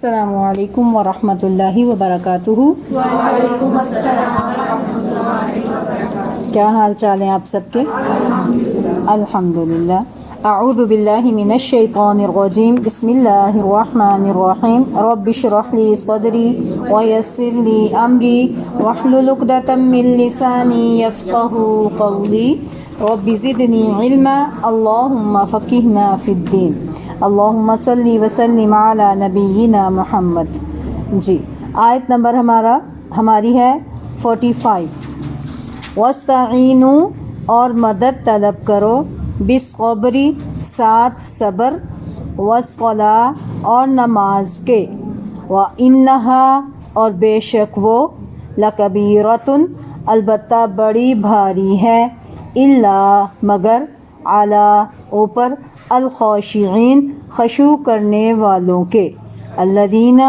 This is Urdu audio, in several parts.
السلام علیکم ورحمۃ اللہ وبرکاتہ۔ وعلیکم السلام ورحمۃ اللہ وبرکاتہ۔ کیا حال چال ہیں آپ سب کے؟ الحمدللہ۔ اعوذ باللہ من الشیطان الرجیم، بسم اللہ الرحمن الرحیم۔ رب اشرح لی صدری ویسر لی امری واحلل عقدۃ من لسانی یفقہوا قولی رب زدنی علما اللہم فقہنا فی الدین اللہم صلی وسلم علی نبینا محمد۔ جی، آیت نمبر ہماری ہے 45۔ وَاسْتَعِینُوا، اور مدد طلب کرو، بالصبر، ساتھ صبر، والصلاۃ، اور نماز کے، وَإِنَّهَا، اور بے شک وہ، لَكَبِيرَةٌ، البتہ بڑی بھاری ہے، إِلَّا، مگر، عَلَى، اوپر، الخاشعین، خشوع کرنے والوں کے، الذین،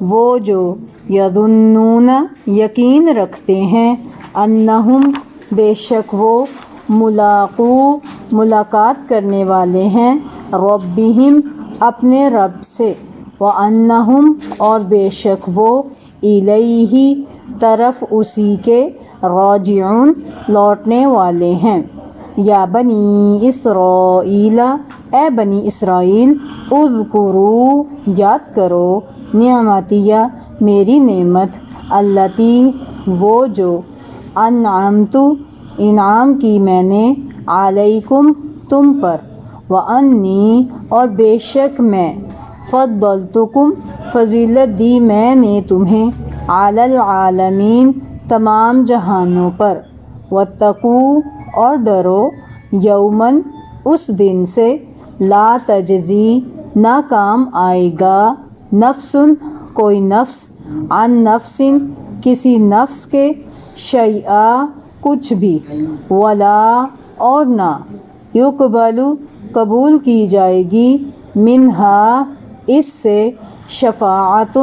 وہ جو، یظنون، یقین رکھتے ہیں، انہم، بے شک وہ، ملاقات کرنے والے ہیں، ربہم، اپنے رب سے، وانہم، اور بے شک وہ، الیہ، طرف اسی کے، راجعون، لوٹنے والے ہیں۔ یا بنی اسرائیل، اے بنی اسرائیل، اذکروا، یاد کرو، نعمتیہ، میری نعمت، التی، وہ جو، انعمت، انعام کی میں نے، علیکم، تم پر، وانی، اور بے شک میں، فضلتکم، فضیلت دی میں نے تمہیں، علی العالمین، تمام جہانوں پر، واتقوا، اور ڈرو، یومن، اس دن سے، لا تجزی، نہ کام آئے گا، نفس، کوئی نفس، عن نفس، کسی نفس کے، شیئا، کچھ بھی، ولا، اور نہ، یقبل، قبول کی جائے گی، منہا، اس سے، شفاعت،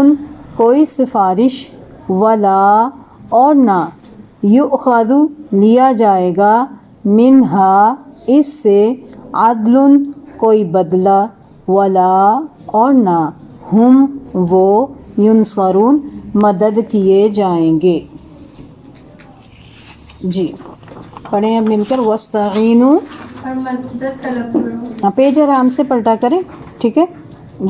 کوئی سفارش، ولا، اور نہ، یؤخذ، لیا جائے گا، منہا، اس سے، عدل، کوئی بدلہ، ولا، اور نہ، ہم، وہ، ینصرون، مدد کیے جائیں گے۔ جی، پڑھیں اب مل کر، وَاسْتَعِینُوا، اور مدد طلب کرو۔ پیج آرام سے پلٹا کریں، ٹھیک ہے؟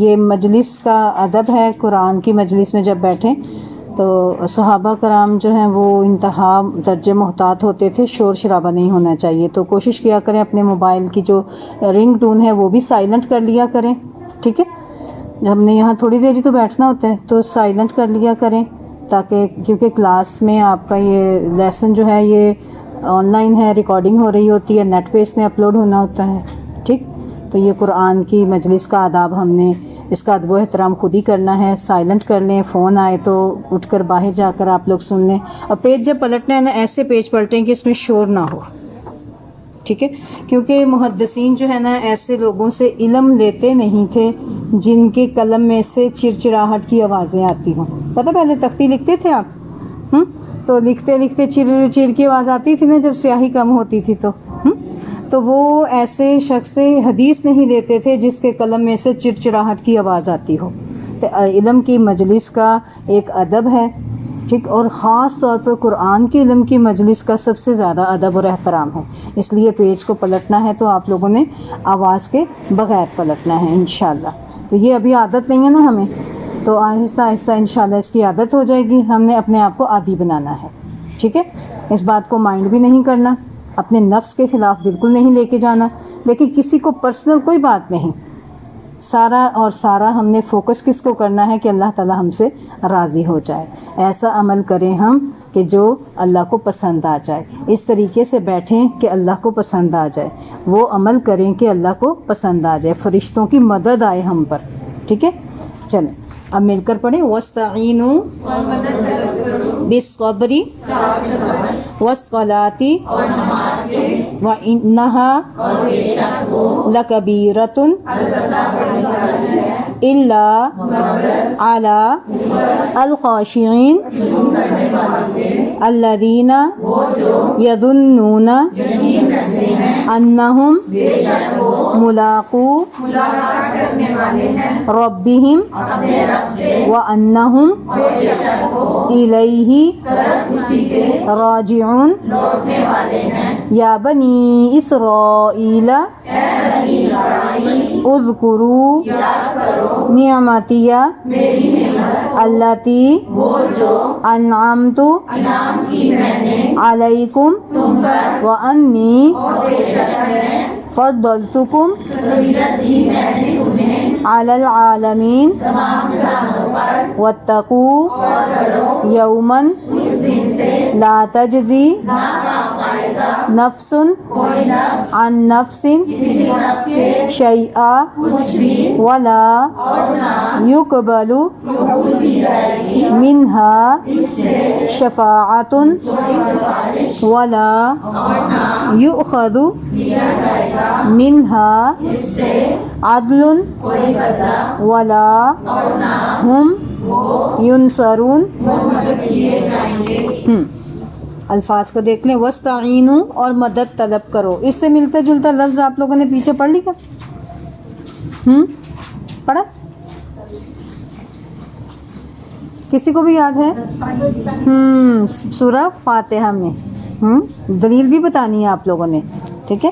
یہ مجلس کا ادب ہے، قرآن کی مجلس میں جب بیٹھیں تو صحابہ کرام جو ہیں وہ انتہا درجے محتاط ہوتے تھے، شور شرابہ نہیں ہونا چاہیے، تو کوشش کیا کریں اپنے موبائل کی جو رنگ ٹون ہے وہ بھی سائلنٹ کر لیا کریں، ٹھیک ہے؟ ہم نے یہاں تھوڑی دیر ہی تو بیٹھنا ہوتا ہے تو سائلنٹ کر لیا کریں، تاکہ کیونکہ کلاس میں آپ کا یہ لیسن جو ہے یہ آن لائن ہے، ریکارڈنگ ہو رہی ہوتی ہے، نیٹ پہ اس نے اپلوڈ ہونا ہوتا ہے، ٹھیک؟ تو یہ قرآن کی مجلس کا آداب، ہم نے اس کا ادب و احترام خود ہی کرنا ہے۔ سائلنٹ کر لیں، فون آئے تو اٹھ کر باہر جا کر آپ لوگ سن لیں، اور پیج جب پلٹنا ہے نا ایسے پیج پلٹیں کہ اس میں شور نہ ہو، ٹھیک ہے؟ کیونکہ محدثین جو ہے نا ایسے لوگوں سے علم لیتے نہیں تھے جن کے قلم میں سے چڑچڑاہٹ کی آوازیں آتی ہوں۔ پتہ پہلے تختی لکھتے تھے آپ، تو لکھتے لکھتے چر چر کی آواز آتی تھی نا جب سیاہی کم ہوتی تھی تو وہ ایسے شخص سے حدیث نہیں لیتے تھے جس کے قلم میں سے چڑچڑاہٹ کی آواز آتی ہو۔ تو علم کی مجلس کا ایک ادب ہے، ٹھیک، اور خاص طور پر قرآن کے علم کی مجلس کا سب سے زیادہ ادب اور احترام ہے، اس لیے پیج کو پلٹنا ہے تو آپ لوگوں نے آواز کے بغیر پلٹنا ہے انشاءاللہ۔ تو یہ ابھی عادت نہیں ہے نا ہمیں، تو آہستہ آہستہ انشاءاللہ اس کی عادت ہو جائے گی، ہم نے اپنے آپ کو عادی بنانا ہے، ٹھیک ہے؟ اس بات کو مائنڈ بھی نہیں کرنا، اپنے نفس کے خلاف بالکل نہیں لے کے جانا، لیکن کسی کو پرسنل کوئی بات نہیں، سارا ہم نے فوکس کس کو کرنا ہے کہ اللہ تعالی ہم سے راضی ہو جائے، ایسا عمل کریں ہم کہ جو اللہ کو پسند آ جائے، اس طریقے سے بیٹھیں کہ اللہ کو پسند آ جائے، وہ عمل کریں کہ اللہ کو پسند آ جائے، فرشتوں کی مدد آئے ہم پر، ٹھیک ہے؟ چلیں اب مل کر پڑھیں، وَاسْتَعِینُوا، اور مدد طلب کرو، بالصبر، والصلاۃ، اور نماز کے، وَإِنَّهَا، اور بے شک وہ، لَكَبِيرَةٌ، البتہ بڑی بھاری ہے، الا علی الخاشعین الذین یظنون انہم ملاقو ربہم وانہم الیہ راجعون یا بنی اسرائیل اذکروا نعمتی التی انعمت علیکم وانی فضلتکم علی العالمین واتقوا یوما لا تجزی نفس عن نفس شیئا ولا یقبل منها شفاعۃ ولا یؤخذ منها عدل ولا هم ینصرون. الفاظ کو دیکھ لیں. وَاسْتَعِینُوا اور مدد طلب کرو. اس سے ملتا جلتا لفظ آپ لوگوں نے پیچھے پڑھ لیا پڑھا؟ کسی کو بھی یاد ہے؟ سورہ فاتحہ میں دلیل بھی بتانی ہے آپ لوگوں نے. ٹھیک ہے.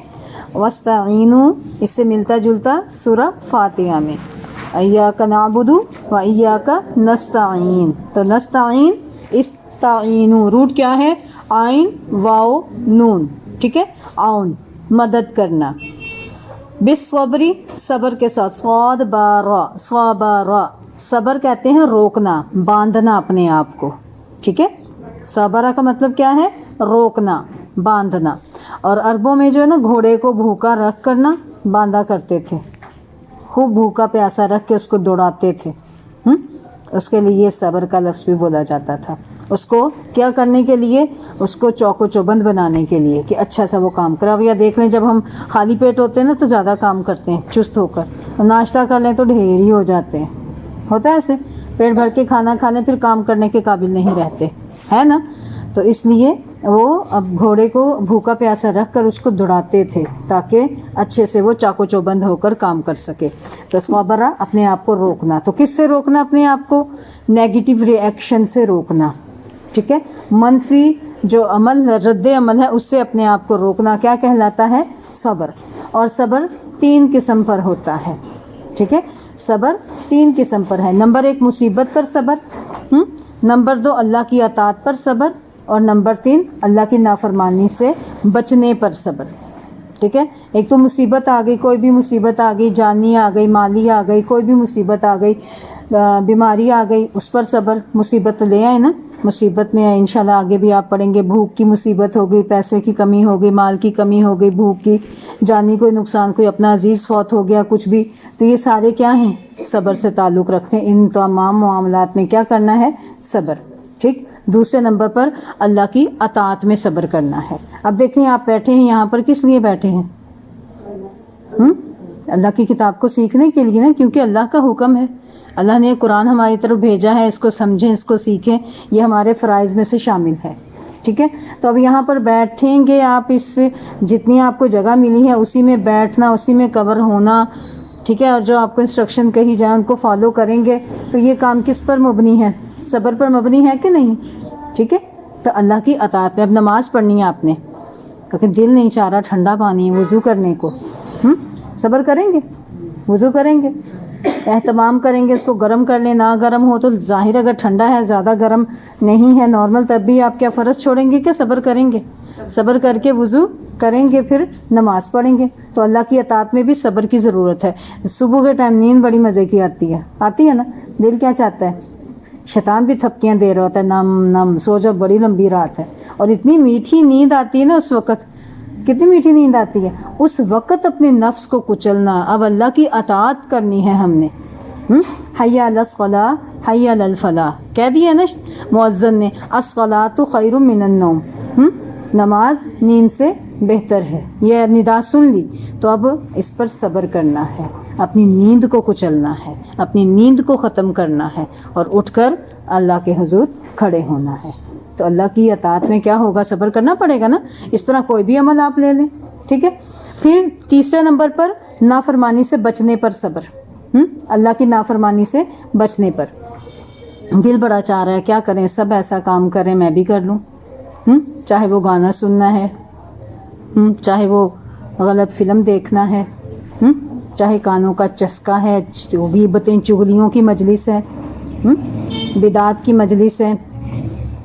وَاسْتَعِینُوا اس سے ملتا جلتا سورہ فاتحہ میں ایاک نعبد و ایاک نستعین. تو نستعین استعینوا روٹ کیا ہے؟ عین واو نون. ٹھیک ہے. عون مدد کرنا. بالصبری صبر کے ساتھ. صاد بارا صبرا صبر کہتے ہیں روکنا باندھنا اپنے آپ کو. ٹھیک ہے. صبرا کا مطلب کیا ہے؟ روکنا باندھنا. اور عربوں میں جو ہے نا گھوڑے کو بھوکا رکھ کر نا باندھا کرتے تھے. خوب بھوکا پیاسا رکھ کے اس کو دوڑاتے تھے. اس کے لیے صبر کا لفظ بھی بولا جاتا تھا. اس کو کیا کرنے کے لیے؟ اس کو چوک و چوبند بنانے کے لیے کہ اچھا سا وہ کام کرا. یا دیکھ لیں جب ہم خالی پیٹ ہوتے ہیں نا تو زیادہ کام کرتے ہیں چست ہو کر. ناشتہ کر لیں تو ڈھیر ہی ہو جاتے ہیں. ہوتا ہے ایسے پیٹ بھر کے کھانا کھا لیں پھر کام کرنے کے قابل نہیں رہتے ہے نا. تو اس لیے وہ اب گھوڑے کو بھوکا پیاسا رکھ کر اس کو دوڑاتے تھے تاکہ اچھے سے وہ چاقو چوبند ہو کر کام کر سکے. تو صبرا اپنے آپ کو روکنا. تو کس سے روکنا اپنے آپ کو؟ نیگیٹو ری ایکشن سے روکنا. ٹھیک ہے. منفی جو عمل رد عمل ہے اس سے اپنے آپ کو روکنا کیا کہلاتا ہے؟ صبر. اور صبر 3 قسم پر ہوتا ہے. ٹھیک ہے. صبر 3 قسم پر ہے. نمبر 1 مصیبت پر صبر. نمبر 2 اللہ کی اطاعت پر صبر. اور نمبر 3 اللہ کی نافرمانی سے بچنے پر صبر. ٹھیک ہے. ایک تو مصیبت آ گئی, کوئی بھی مصیبت آ گئی, جانی آ گئی, مالی آ گئی, کوئی بھی مصیبت آ گئی, بیماری آ گئی, اس پر صبر. مصیبت لے آئے نا, مصیبت میں انشاءاللہ آگے بھی آپ پڑھیں گے. بھوک کی مصیبت ہو گئی, پیسے کی کمی ہو گئی, مال کی کمی ہو گئی, بھوک کی, جانی کوئی نقصان, کوئی اپنا عزیز فوت ہو گیا, کچھ بھی. تو یہ سارے کیا ہیں؟ صبر سے تعلق رکھتے ہیں. ان تمام معاملات میں کیا کرنا ہے؟ صبر. ٹھیک. دوسرے نمبر پر اللہ کی اطاعت میں صبر کرنا ہے. اب دیکھیں آپ بیٹھے ہیں یہاں پر کس لیے بیٹھے ہیں؟ اللہ کی کتاب کو سیکھنے کے لیے نا, کیونکہ اللہ کا حکم ہے. اللہ نے قرآن ہماری طرف بھیجا ہے, اس کو سمجھیں, اس کو سیکھیں. یہ ہمارے فرائض میں سے شامل ہے. ٹھیک ہے. تو اب یہاں پر بیٹھیں گے آپ, اس سے جتنی آپ کو جگہ ملی ہے اسی میں بیٹھنا, اسی میں کور ہونا. ٹھیک ہے. اور جو آپ کو انسٹرکشن کہی جائے ان کو فالو کریں گے. تو یہ کام کس پر مبنی ہے؟ صبر پر مبنی ہے کہ نہیں؟ ٹھیک ہے. تو اللہ کی اطاعت میں اب نماز پڑھنی ہے آپ نے, کیونکہ دل نہیں چاہ رہا ٹھنڈا پانی ہے وضو کرنے کو. صبر کریں گے, وضو کریں گے, اہتمام کریں گے, اس کو گرم کر لیں. نہ گرم ہو تو ظاہر اگر ٹھنڈا ہے, زیادہ گرم نہیں ہے, نارمل, تب بھی آپ کیا فرض چھوڑیں گے کہ صبر کریں گے؟ صبر کر کے وضو کریں گے, پھر نماز پڑھیں گے. تو اللہ کی اطاعت میں بھی صبر کی ضرورت ہے. صبح کے ٹائم نیند بڑی مزے کی آتی ہے نا. دل کیا چاہتا ہے؟ شیطان بھی تھپکیاں دے رہا ہوتا ہے, نم نم سو جا, بڑی لمبی رات ہے. اور اتنی میٹھی نیند آتی ہے نا اس وقت, کتنی میٹھی نیند آتی ہے اس وقت. اپنے نفس کو کچلنا. اب اللہ کی اطاعت کرنی ہے ہم نے. حی علی الصلاۃ حی علی الفلاح کہہ دیا نا مؤذن نے, الصلاۃ خیر من النوم. نماز نیند سے بہتر ہے, یہ ندا سن لی. تو اب اس پر صبر کرنا ہے. اپنی نیند کو کچلنا ہے، اپنی نیند کو ختم کرنا ہے اور اٹھ کر اللہ کے حضور کھڑے ہونا ہے۔ تو اللہ کی اطاعت میں کیا ہوگا؟ صبر کرنا پڑے گا نا۔ اس طرح کوئی بھی عمل آپ لے لیں، ٹھیک ہے۔ پھر تیسرے نمبر پر نافرمانی سے بچنے پر صبر، اللہ کی نافرمانی سے بچنے پر۔ دل بڑا چاہ رہا ہے کیا کریں، سب ایسا کام کریں میں بھی کر لوں، چاہے وہ گانا سننا ہے، چاہے وہ غلط فلم دیکھنا ہے، چاہے کانوں کا چسکا ہے، غیبتیں چغلیوں کی مجلس ہے، بدعات کی مجلس ہے،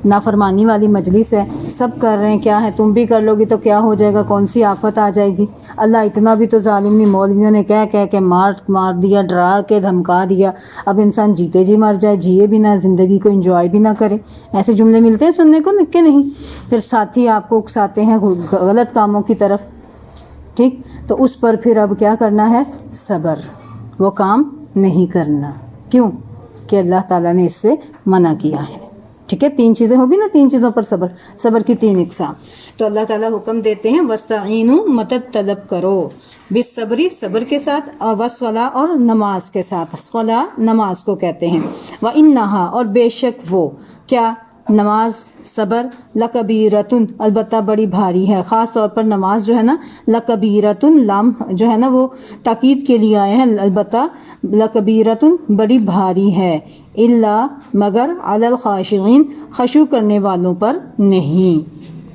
نافرمانی والی مجلس ہے، سب کر رہے ہیں، کیا ہے تم بھی کر لو گی تو کیا ہو جائے گا، کون سی آفت آ جائے گی۔ اللہ اتنا بھی تو ظالم نہیں، مولویوں نے کہہ کے مار دیا، ڈرا کے دھمکا دیا، اب انسان جیتے جی مر جائے، جیے بھی نہ، زندگی کو انجوائے بھی نہ کرے۔ ایسے جملے ملتے ہیں سننے کو، کہ نہیں؟ پھر ساتھی آپ کو اکساتے ہیں غلط کاموں کی طرف، ٹھیک، تو اس پر پھر اب کیا کرنا ہے؟ صبر، وہ کام نہیں کرنا۔ کیوں؟ کہ اللہ تعالیٰ نے اس سے منع کیا ہے، ٹھیک ہے۔ 3 چیزیں ہوگی نا، 3 چیزوں پر صبر، صبر کی 3 اقسام۔ تو اللہ تعالیٰ حکم دیتے ہیں وَاسْتَعِینُوا، مدد طلب کرو، بالصبری، صبر کے ساتھ، والصلاۃ، اور نماز کے ساتھ۔ صلاۃ نماز کو کہتے ہیں۔ وَإِنَّهَا، اور بے شک وہ، کیا؟ نماز، صبر، لَکَبِیرَۃٌ، البتہ بڑی بھاری ہے۔ خاص طور پر نماز جو ہے نا، لَکَبِیرَۃٌ، لام جو ہے نا وہ تاکید کے لیے آئے ہیں، البتہ لَکَبِیرَۃٌ، بڑی بھاری ہے، الا، مگر، علی الخاشعین، خشوع کرنے والوں پر نہیں،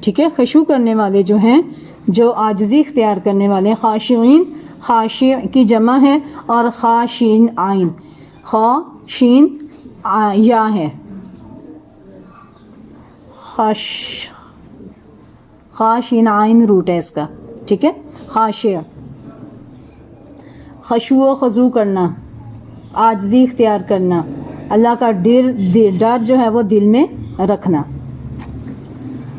ٹھیک ہے۔ خشوع کرنے والے جو ہیں، جو عاجزی اختیار کرنے والے ہیں، خاشعین، خاشع کی جمع ہے، اور خاشین عین، خاشین یا ہے، خاشین عین روٹ ہے اس کا، ٹھیک ہے۔ خاشع، خشوع و خضوع کرنا، عاجزی اختیار کرنا، اللہ کا ڈر جو ہے وہ دل میں رکھنا۔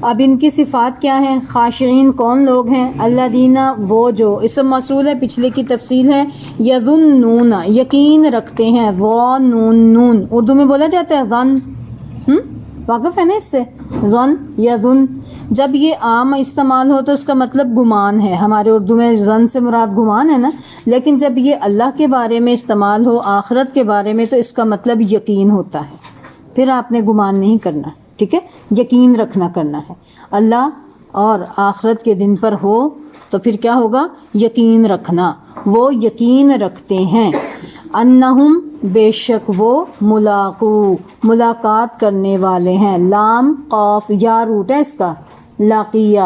اب ان کی صفات کیا ہیں؟ خاشعین کون لوگ ہیں؟ الذین، وہ جو، اسم موصول ہے، پچھلے کی تفصیل ہے، یظنون، یقین رکھتے ہیں، ظنون، اردو میں بولا جاتا ہے ظن، واقف ہے نا اس سے، ظن، یظن۔ جب یہ عام استعمال ہو تو اس کا مطلب گمان ہے، ہمارے اردو میں ظن سے مراد گمان ہے نا، لیکن جب یہ اللہ کے بارے میں استعمال ہو، آخرت کے بارے میں، تو اس کا مطلب یقین ہوتا ہے، پھر آپ نے گمان نہیں کرنا، ٹھیک ہے، یقین رکھنا کرنا ہے۔ اللہ اور آخرت کے دن پر ہو تو پھر کیا ہوگا؟ یقین رکھنا، وہ یقین رکھتے ہیں، انہم، بے شک وہ، ملاقو، ملاقات کرنے والے ہیں، لام قاف یا روٹ ہے اس کا، لاقیہ،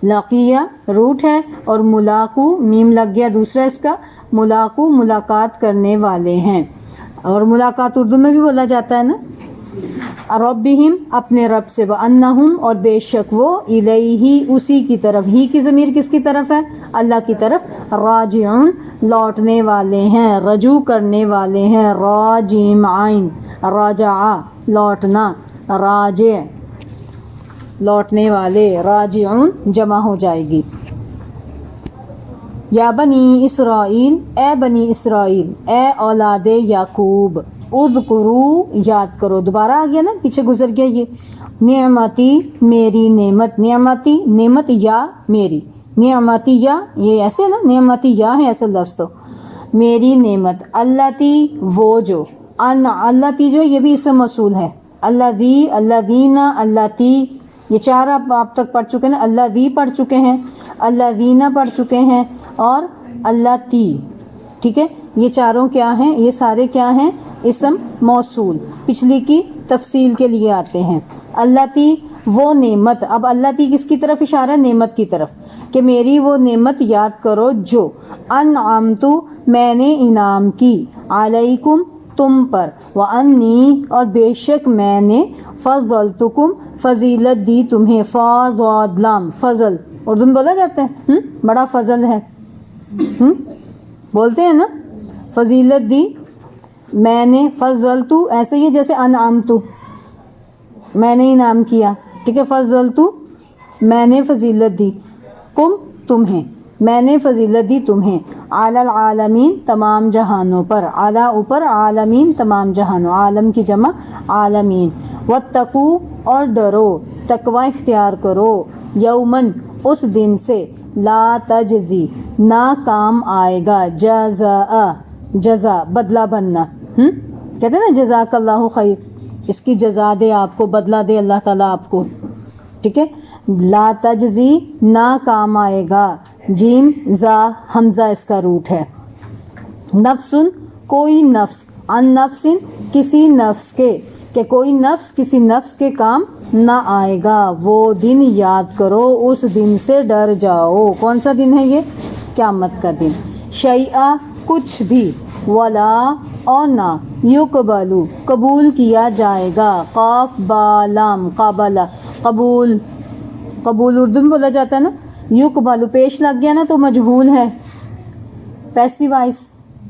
لاقیہ روٹ ہے، اور ملاقو میم لگ گیا دوسرا اس کا، ملاقو، ملاقات کرنے والے ہیں، اور ملاقات اردو میں بھی بولا جاتا ہے نا، ربہم، اپنے رب سے، وانہم، اور بے شک وہ، الیہ، اسی کی طرف، ہی کی ضمیر کس کی طرف ہے؟ اللہ کی طرف، راجعون، لوٹنے والے ہیں، رجوع کرنے والے ہیں، راجیم عین، راجع، لوٹنا، راجع، لوٹنے والے، راجعون جمع ہو جائے گی۔ یا بنی اسرائیل، اے بنی اسرائیل، اے اولاد یعقوب، اذکروا، یاد کرو، دوبارہ آ گیا نا، پیچھے گزر گیا یہ، نعمتی، میری نعمت، نعمتی، نعمت یا میری، نعمتی یا، یہ ایسے ہے نا، نعمتی یا ہے ایسا لفظ، تو میری نعمت، اللتی، وہ جو، اللتی جو یہ بھی اسم موصول ہے، الذی، الذین، اللتی، یہ 4 آپ تک پڑھ چکے ہیں، الذی پڑھ چکے ہیں، الذین پڑھ چکے ہیں، اور اللتی، ٹھیک ہے، یہ چاروں کیا ہیں؟ یہ سارے کیا ہیں؟ اسم موصول، پچھلی کی تفصیل کے لیے آتے ہیں۔ اللتی، وہ نعمت، اب اللتی کس کی طرف اشارہ ہے؟ نعمت کی طرف، کہ میری وہ نعمت یاد کرو جو، انعمتو، میں نے انعام کی، علیکم، تم پر، وانی، اور بے شک میں نے، فضلتکم، فضیلت دی تمہیں، فضلام، فضل اردو میں بولا جاتا ہے، بڑا فضل ہے، بولتے ہیں نا، فضیلت دی میں نے، فضلتو ایسے ہی جیسے انعمتو، میں نے انعام کیا، ٹھیک ہے، فضلتو میں نے فضیلت دی، کم تمہیں، میں نے فضیلت دی تمہیں، علی العالمین، تمام جہانوں پر، اعلی اوپر، عالمین تمام جہانوں، عالم کی جمع عالمین، واتقوا، اور ڈرو، تقوی اختیار کرو، یومن، اس دن سے، لا تجزی نہ کام آئے گا، جزا جزا بدلہ بننا، کہتے ہیں نا جزاک اللہ خیر، اس کی جزا دے آپ کو، بدلہ دے اللہ تعالیٰ آپ کو، ٹھیک ہے. لا تجزی نہ کام آئے گا، جیم زا حمزہ اس کا روٹ ہے. نفسن کوئی نفس، ان نفسن کسی نفس کے، کہ کوئی نفس کسی نفس کے کام نہ آئے گا. وہ دن یاد کرو، اس دن سے ڈر جاؤ. کون سا دن ہے یہ؟ قیامت کا دن. شیئا کچھ بھی، ولا اور نہ، یقبلو قبول کیا جائے گا، قاف با لام قابلہ قبول، قبول اردو میں بولا جاتا ہے نا. یقبلو پیش لگ گیا نا تو مجہول ہے، پیسیو وائس،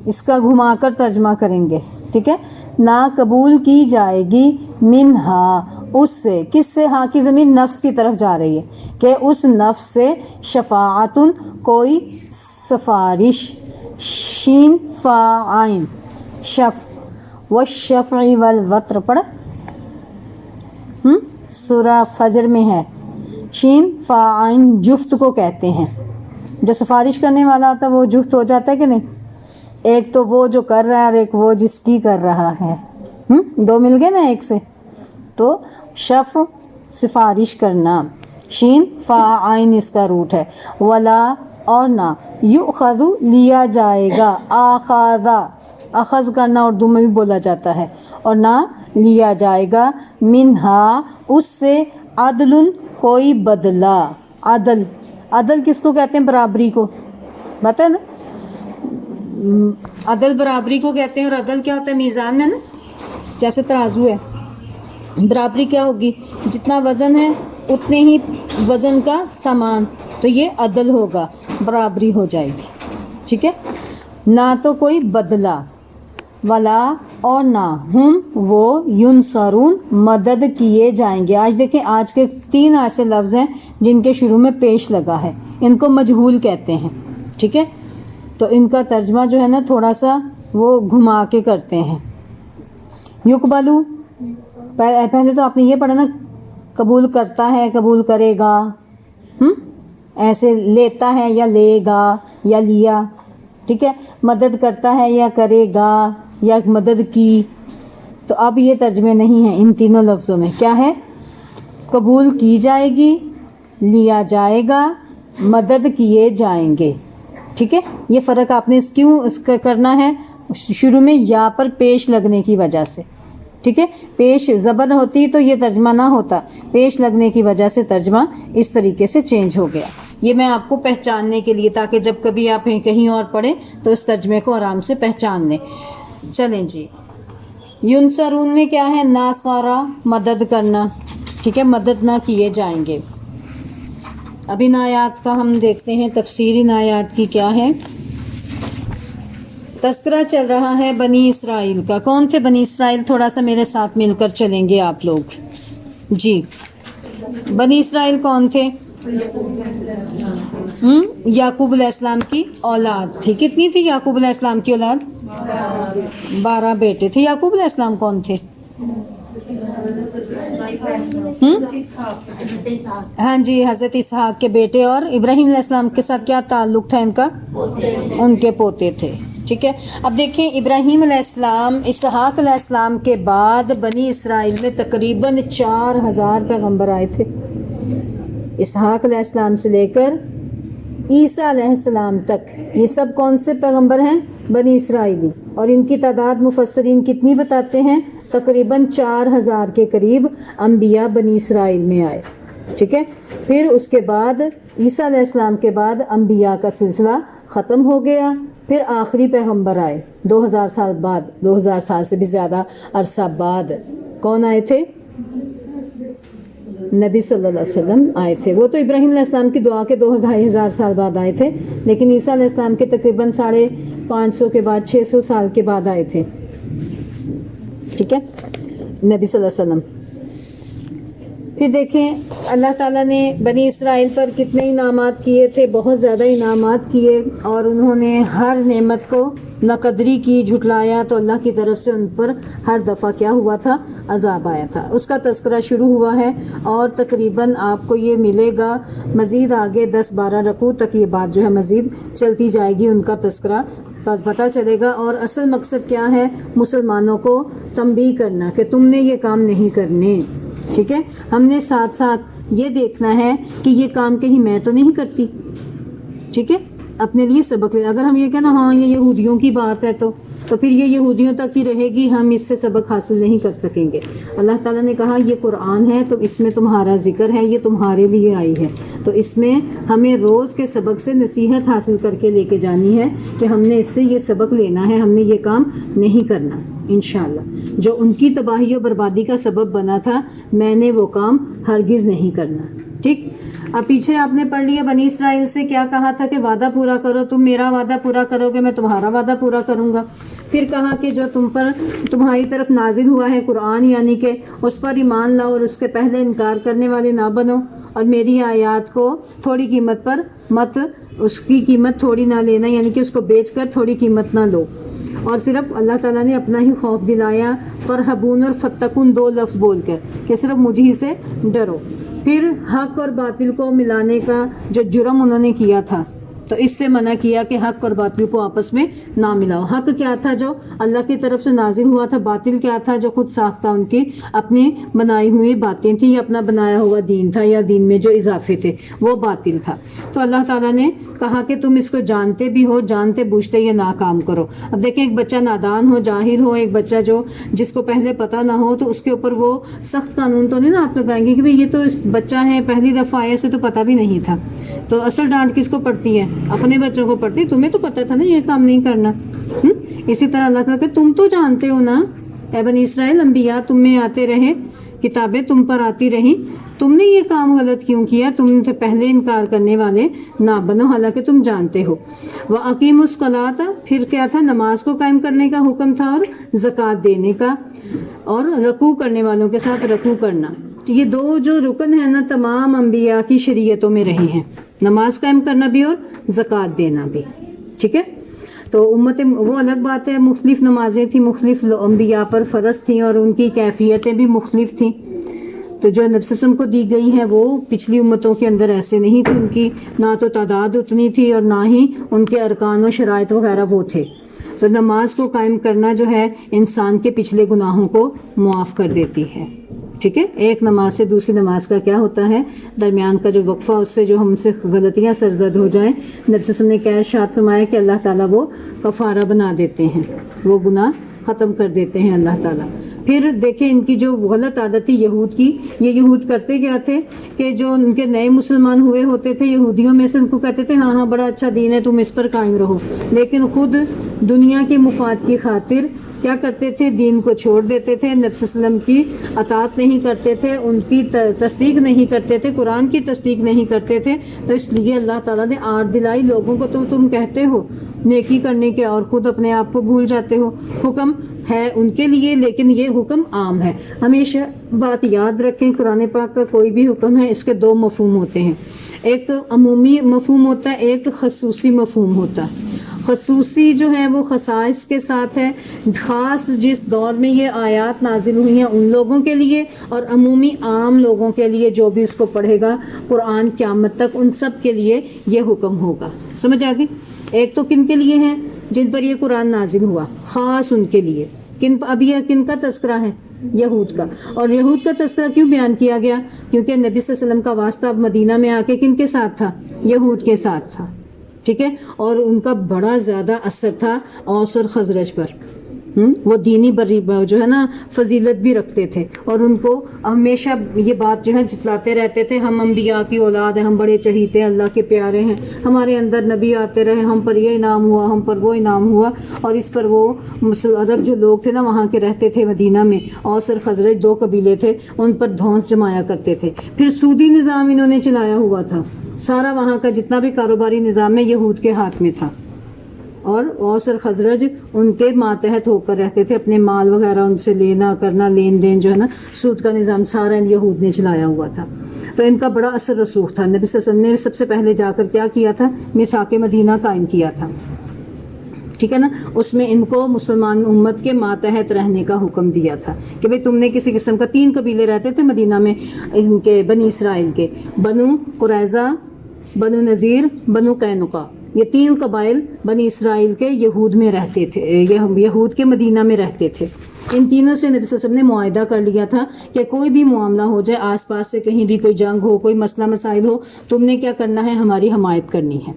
اس کا گھما کر ترجمہ کریں گے، ٹھیک ہے. نہ قبول کی جائے گی، منہا اس سے، کس سے؟ ہاں کی ضمیر نفس کی طرف جا رہی ہے، کہ اس نفس سے، شفاعتن کوئی سفارش، شین فا عین شف، والشفع والوتر پڑھا سورہ فجر میں ہے. شین فا عین جفت کو کہتے ہیں، جو سفارش کرنے والا ہوتا ہے وہ جفت ہو جاتا ہے کہ نہیں؟ ایک تو وہ جو کر رہا ہے اور ایک وہ جس کی کر رہا ہے، دو مل گئے نا ایک سے. تو شف سفارش کرنا، شین فا عین اس کا روٹ ہے. ولا اور نہ، یؤخذ لیا جائے گا، آخذا اخذ کرنا اردو میں بھی بولا جاتا ہے، اور نہ لیا جائے گا، منہا اس سے، عدل کوئی بدلہ. عدل، عدل کس کو کہتے ہیں؟ برابری کو، پتہ ہے نا، عدل برابری کو کہتے ہیں. اور عدل کیا ہوتا ہے؟ میزان میں نا، جیسے ترازو ہے، برابری کیا ہوگی؟ جتنا وزن ہے اتنے ہی وزن کا سامان، تو یہ عدل ہوگا، برابری ہو جائے گی، ٹھیک ہے. نہ تو کوئی بدلہ، ولا اور نہ، ہم وہ، ینصرون مدد کیے جائیں گے. آج دیکھیں، آج کے 3 ایسے لفظ ہیں جن کے شروع میں پیش لگا ہے، ان کو مجہول کہتے ہیں، ٹھیک ہے. تو ان کا ترجمہ جو ہے نا تھوڑا سا وہ گھما کے کرتے ہیں. یقبلو، پہلے تو آپ نے یہ پڑھا نا، قبول کرتا ہے، قبول کرے گا، ایسے لیتا ہے یا لے گا یا لیا، ٹھیک ہے. مدد کرتا ہے یا کرے گا یا مدد کی. تو اب یہ ترجمے نہیں ہیں ان تینوں لفظوں میں. کیا ہے؟ قبول کی جائے گی، لیا جائے گا، مدد کیے جائیں گے، ٹھیک ہے. یہ فرق آپ نے کیوں اس کا کرنا ہے؟ شروع میں یا پر پیش لگنے کی وجہ سے، ٹھیک ہے. پیش زبر ہوتی تو یہ ترجمہ نہ ہوتا، پیش لگنے کی وجہ سے ترجمہ اس طریقے سے چینج ہو گیا. یہ میں آپ کو پہچاننے کے لیے، تاکہ جب کبھی آپ کہیں اور پڑھیں تو اس ترجمے کو آرام سے پہچان لیں. چلیں جی، ینصرون میں کیا ہے؟ ناصارہ مدد کرنا، ٹھیک ہے، مدد نہ کیے جائیں گے. اب ان آیات کا ہم دیکھتے ہیں تفسیر ان آیات کی کیا ہے. تذکرہ چل رہا ہے بنی اسرائیل کا. کون تھے بنی اسرائیل؟ تھوڑا سا میرے ساتھ مل کر چلیں گے آپ لوگ. جی، بنی اسرائیل کون تھے؟ یعقوب علیہ السلام کی اولاد تھی. کتنی تھی یعقوب علیہ السلام کی اولاد؟ 12 بیٹے تھے. یعقوب علیہ السلام کون تھے؟ ہاں جی، حضرت اسحاق کے بیٹے. اور ابراہیم علیہ السلام کے ساتھ کیا تعلق تھا ان کا؟ ان کے پوتے تھے، ٹھیک ہے. اب دیکھیں، ابراہیم علیہ السلام، اسحاق علیہ السلام کے بعد بنی اسرائیل میں تقریباً 4000 پیغمبر آئے تھے. اسحاق علیہ السلام سے لے کر عیسیٰ علیہ السلام تک، یہ سب کون سے پیغمبر ہیں؟ بنی اسرائیلی. اور ان کی تعداد مفسرین کتنی بتاتے ہیں؟ تقریباً 4000 کے قریب انبیاء بنی اسرائیل میں آئے، ٹھیک ہے. پھر اس کے بعد عیسیٰ علیہ السلام کے بعد انبیاء کا سلسلہ ختم ہو گیا. پھر آخری پیغمبر آئے 2000 سال بعد، 2000 سال سے بھی زیادہ عرصہ بعد. کون آئے تھے؟ نبی صلی اللہ علیہ وسلم آئے تھے. وہ تو ابراہیم علیہ السلام کی دعا کے 2500 سال بعد آئے تھے، لیکن عیسیٰ علیہ السلام کے تقریباً 550 کے بعد، 600 سال کے بعد آئے تھے، ٹھیک ہے، نبی صلی اللہ علیہ وسلم. پھر دیکھیں اللہ تعالیٰ نے بنی اسرائیل پر کتنے انعامات کیے تھے، بہت زیادہ انعامات کیے، اور انہوں نے ہر نعمت کو ناقدری کی، جھٹلایا، تو اللہ کی طرف سے ان پر ہر دفعہ کیا ہوا تھا؟ عذاب آیا تھا۔ اس کا تذکرہ شروع ہوا ہے، اور تقریباً آپ کو یہ ملے گا مزید آگے 10-12 رکوع تک یہ بات جو ہے مزید چلتی جائے گی، ان کا تذکرہ پتہ چلے گا۔ اور اصل مقصد کیا ہے؟ مسلمانوں کو تنبیہ کرنا کہ تم نے یہ کام نہیں کرنے، ٹھیک ہے؟ ہم نے ساتھ ساتھ یہ دیکھنا ہے کہ یہ کام کہیں میں تو نہیں کرتی، ٹھیک ہے؟ اپنے لیے سبق لے۔ اگر ہم یہ کہنا ہاں یہ یہودیوں کی بات ہے تو پھر یہ یہودیوں تک ہی رہے گی، ہم اس سے سبق حاصل نہیں کر سکیں گے۔ اللہ تعالیٰ نے کہا یہ قرآن ہے تو اس میں تمہارا ذکر ہے، یہ تمہارے لیے آئی ہے، تو اس میں ہمیں روز کے سبق سے نصیحت حاصل کر کے لے کے جانی ہے کہ ہم نے اس سے یہ سبق لینا ہے، ہم نے یہ کام نہیں کرنا انشاءاللہ۔ جو ان کی تباہی و بربادی کا سبب بنا تھا، میں نے وہ کام ہرگز نہیں کرنا، ٹھیک؟ اب پیچھے آپ نے پڑھ لیا بنی اسرائیل سے کیا کہا تھا کہ وعدہ پورا کرو، تم میرا وعدہ پورا کرو گے میں تمہارا وعدہ پورا کروں گا۔ پھر کہا کہ جو تم پر تمہاری طرف نازل ہوا ہے قرآن، یعنی کہ اس پر ایمان لاؤ اور اس کے پہلے انکار کرنے والے نہ بنو، اور میری آیات کو تھوڑی قیمت پر مت، اس کی قیمت تھوڑی نہ لینا، یعنی کہ اس کو بیچ کر تھوڑی قیمت نہ لو، اور صرف اللہ تعالیٰ نے اپنا ہی خوف دلایا، فرحبون اور فتقون 2 لفظ بول کر کہ صرف مجھ ہی سے ڈرو۔ پھر حق اور باطل کو ملانے کا جو جرم انہوں نے کیا تھا، تو اس سے منع کیا کہ حق اور باطل کو آپس میں نہ ملاؤ۔ حق کیا تھا؟ جو اللہ کی طرف سے نازل ہوا تھا، باطل کیا تھا؟ جو خود ساختہ ان کی اپنی بنائی ہوئی باتیں تھیں، یا اپنا بنایا ہوا دین تھا، یا دین میں جو اضافے تھے وہ باطل تھا۔ تو اللہ تعالیٰ نے کہا کہ تم اس کو جانتے بھی ہو، جانتے بوجھتے یہ نہ کام کرو۔ اب دیکھیں ایک بچہ نادان ہو، جاہل ہو، ایک بچہ جس کو پہلے پتہ نہ ہو، تو اس کے اوپر وہ سخت قانون تو نہیں نا آپ لگائیں گے کہ بھئی یہ تو اس بچہ ہے، پہلی دفعہ آیا، اسے تو پتہ بھی نہیں تھا۔ تو اصل ڈانٹ کس کو پڑتی ہے؟ اپنے بچوں کو پڑتی ہے، تمہیں تو پتہ تھا نا یہ کام نہیں کرنا۔ اسی طرح اللہ تعالیٰ کہ تم تو جانتے ہو نا اے بنی اسرائیل، انبیاء تم میں آتے رہے، کتابیں تم پر آتی رہیں، تم نے یہ کام غلط کیوں کیا؟ تم سے پہلے انکار کرنے والے نہ بنو، حالانکہ تم جانتے ہو۔ وَأَقِیمُوا الصَّلَاةَ، پھر کیا تھا؟ نماز کو قائم کرنے کا حکم تھا، اور زکوٰۃ دینے کا، اور رکوع کرنے والوں کے ساتھ رکوع کرنا۔ یہ 2 جو رکن ہیں نا تمام انبیاء کی شریعتوں میں رہے ہیں، نماز قائم کرنا بھی اور زکوٰۃ دینا بھی، ٹھیک ہے؟ تو امت وہ الگ بات ہے، مختلف نمازیں تھیں، مختلف انبیاء پر فرض تھیں، اور ان کی کیفیتیں بھی مختلف تھیں۔ تو جو نبی صلی اللہ علیہ وسلم کو دی گئی ہیں وہ پچھلی امتوں کے اندر ایسے نہیں تھی، ان کی نہ تو تعداد اتنی تھی اور نہ ہی ان کے ارکان و شرائط وغیرہ وہ تھے۔ تو نماز کو قائم کرنا جو ہے انسان کے پچھلے گناہوں کو معاف کر دیتی ہے، ٹھیک ہے؟ ایک نماز سے دوسری نماز کا کیا ہوتا ہے؟ درمیان کا جو وقفہ، اس سے جو ہم سے غلطیاں سرزد ہو جائیں، نبی صلی اللہ علیہ وسلم نے کیا ارشاد فرمایا کہ اللہ تعالیٰ وہ کفارہ بنا دیتے ہیں، وہ گناہ ختم کر دیتے ہیں اللہ تعالیٰ۔ پھر دیکھیں ان کی جو غلط عادت تھی یہود کی، یہ یہود کرتے کیا تھے کہ جو ان کے نئے مسلمان ہوئے ہوتے تھے یہودیوں میں سے، ان کو کہتے تھے ہاں ہاں بڑا اچھا دین ہے، تم اس پر قائم رہو، لیکن خود دنیا کے مفاد کی خاطر کیا کرتے تھے؟ دین کو چھوڑ دیتے تھے، نبی صلی اللہ علیہ وسلم کی اطاعت نہیں کرتے تھے، ان کی تصدیق نہیں کرتے تھے، قرآن کی تصدیق نہیں کرتے تھے۔ تو اس لیے اللہ تعالیٰ نے آڑ دلائی لوگوں کو، تم کہتے ہو نیکی کرنے کے اور خود اپنے آپ کو بھول جاتے ہو۔ حکم ہے ان کے لیے، لیکن یہ حکم عام ہے۔ ہمیشہ بات یاد رکھیں، قرآن پاک کا کوئی بھی حکم ہے اس کے 2 مفہوم ہوتے ہیں، ایک عمومی مفہوم ہوتا ہے، ایک خصوصی مفہوم ہوتا ہے۔ خصوصی جو ہے وہ خصائص کے ساتھ ہے، خاص جس دور میں یہ آیات نازل ہوئی ہیں ان لوگوں کے لیے، اور عمومی عام لوگوں کے لیے جو بھی اس کو پڑھے گا قرآن قیامت تک ان سب کے لیے یہ حکم ہوگا۔ سمجھ آ گئی؟ ایک تو کن کے لیے ہیں؟ جن پر یہ قرآن نازل ہوا، خاص ان کے لیے۔ اب یہ کن کا تذکرہ ہے؟ یہود کا۔ اور یہود کا تذکرہ کیوں بیان کیا گیا؟ کیونکہ نبی صلی اللہ علیہ وسلم کا واسطہ اب مدینہ میں آ کے کن کے ساتھ تھا؟ یہود کے ساتھ تھا، ٹھیک ہے؟ اور ان کا بڑا زیادہ اثر تھا اوس اور خزرج پر۔ وہ دینی جو ہے نا فضیلت بھی رکھتے تھے، اور ان کو ہمیشہ یہ بات جو ہے جتلاتے رہتے تھے، ہم انبیاء کی اولاد ہیں، ہم بڑے چہیتے اللہ کے پیارے ہیں، ہمارے اندر نبی آتے رہے، ہم پر یہ انعام ہوا، ہم پر وہ انعام ہوا۔ اور اس پر وہ عرب جو لوگ تھے نا وہاں کے رہتے تھے مدینہ میں، اوس اور خزرج 2 قبیلے تھے، ان پر دھونس جمایا کرتے تھے۔ پھر سودی نظام انہوں نے چلایا ہوا تھا، سارا وہاں کا جتنا بھی کاروباری نظام ہے یہود کے ہاتھ میں تھا، اور اوس اور خزرج ان کے ماتحت ہو کر رہتے تھے، اپنے مال وغیرہ ان سے لینا کرنا، لین دین جو ہے نا، سود کا نظام سارا ان یہود نے چلایا ہوا تھا. تو ان کا بڑا اثر رسوخ تھا. نبی صلی اللہ علیہ وسلم نے سب سے پہلے جا کر کیا کیا تھا؟ میثاق مدینہ قائم کیا تھا، ٹھیک ہے نا. اس میں ان کو مسلمان امت کے ماتحت رہنے کا حکم دیا تھا کہ بھئی تم نے کسی قسم کا 3 قبیلے رہتے تھے مدینہ میں ان کے بنی اسرائیل کے، بنو قریظہ، بنو نذیر، بنو قینقاع. یہ 3 قبائل بنی اسرائیل کے یہود میں رہتے تھے، یہود کے مدینہ میں رہتے تھے. ان تینوں سے نبی صلی اللہ علیہ وسلم نے معاہدہ کر لیا تھا کہ کوئی بھی معاملہ ہو جائے، آس پاس سے کہیں بھی کوئی جنگ ہو، کوئی مسئلہ مسائل ہو، تم نے کیا کرنا ہے؟ ہماری حمایت کرنی ہے،